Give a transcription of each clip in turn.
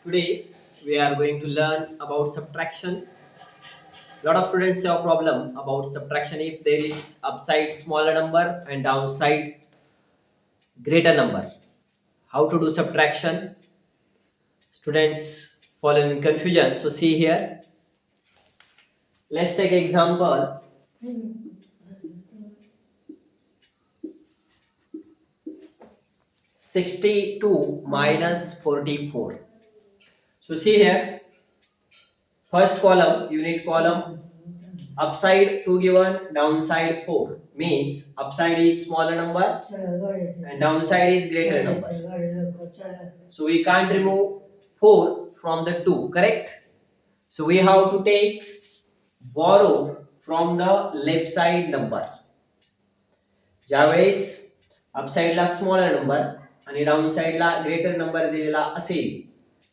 Today we are going to learn about subtraction. Lot of students have a problem about subtraction if there is upside smaller number and downside greater number. How to do subtraction? Students fall in confusion. So see here. Let's take example. 62 minus 44. So see here. First column, unit column, upside 2 given, downside 4. Means upside is smaller number and downside is greater number. So we can't remove 4 from the 2, correct? So we have to take borrow from the left side number. ज्यावेळेस अपसाइडला smaller number आणि down साइडला greater number दिलेला असेल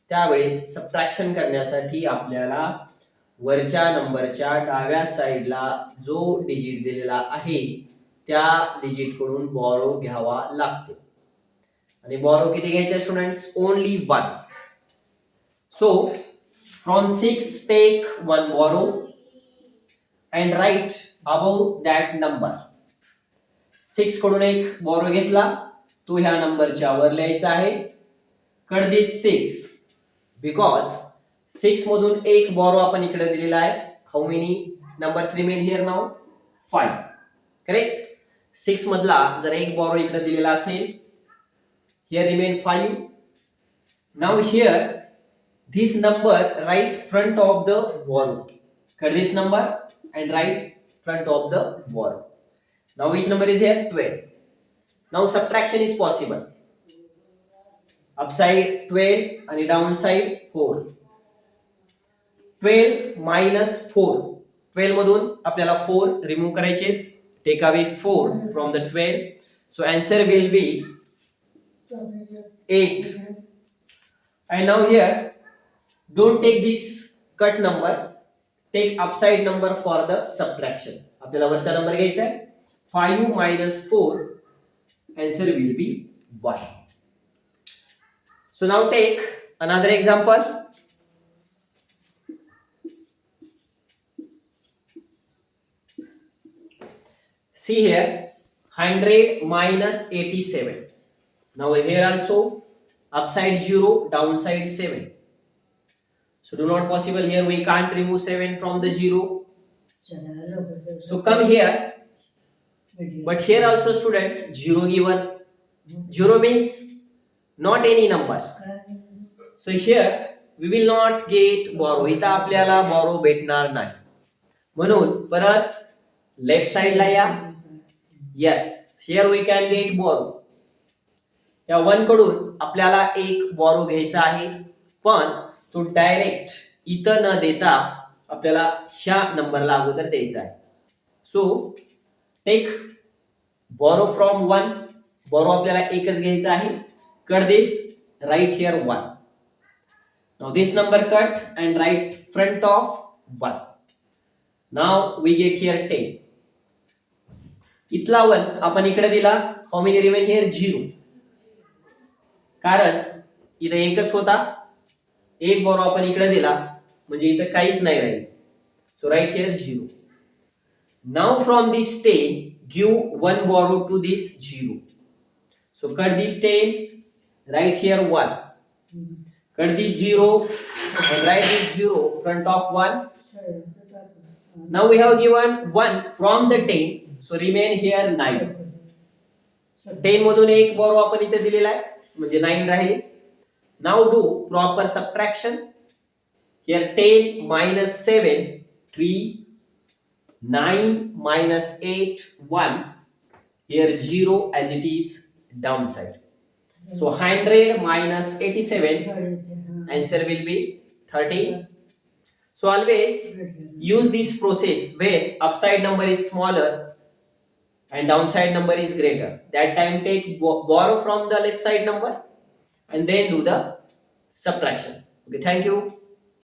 त्यावेळेस subtraction करण्यासाठी आपल्याला वरच्या नंबरच्या डाव्या साइडला जो डिजिट दिलेला आहे त्या डिजिट कडून बॉरो घ्यावा लागतो आणि बॉरो किती घ्यायचे students only 1 so from 6 take 1 borrow and write above that number 6 कडून एक बॉरो घेतला तो ह्या नंबरच्या वर लिहायचा आहे कट दिस 6 बिकॉज 6 मधून एक बॉरो आपण इकडे दिलेला आहे how many numbers remain here now 5 correct 6 मधला जर एक बॉरो इकडे दिलेला असेल here remain 5 now here this number right front of the borrow cut this number and right front of the borrow now which number is here 12 now subtraction is possible upside 12 and downside 4 12 minus 4 12 मधून आपल्याला 4 remove करायचे take away 4 from the 12 so answer will be 8 and now here don't take this cut number take upside number for the subtraction आपल्याला वरचा number घ्यायचा आहे 5 minus 4 answer will be 1 so now take another example see here 100 minus 87 now here also upside 0 downside 7 so do not possible here we can't remove 7 from the 0 so come here but here also students 0 given 0 means not any number so here we will not get borrow इथं आपल्याला borrow भेटणार नाही म्हणून परत left साइडला या yes here we can get borrow या 1 कडून आपल्याला एक borrow घ्यायचा आहे पण तो डायरेक्ट इथं न देता आपल्याला ह्या नंबरला अगोदर द्यायचा आहे so take borrow from 1 borrow आपल्याला एकच घ्यायचा आहे cut this right here 1 now this number cut and right front of 1 now we get here 10 इथला 1 आपण इकडे दिला how many remain here 0 कारण इथे एकच होता एक बॉरो आपण इकडे दिला म्हणजे इथे काहीच नाही राहील so right here 0 now from this 10 give 1 borrow to this 0 so cut this 10 right here 1 cut this 0 and write this 0 front of 1 now we have given 1 from the 10 so remain here 9 10 मधून एक borrow आपण इथे दिलेला आहे म्हणजे 9 राहिले now do proper subtraction here 10 minus 7 3 9 minus 8 1 here 0 as it is downside so 100 minus 87 answer will be 30 so always use this process when upside number is smaller and downside number is greater that time take borrow from the left side number and then do the subtraction okay thank you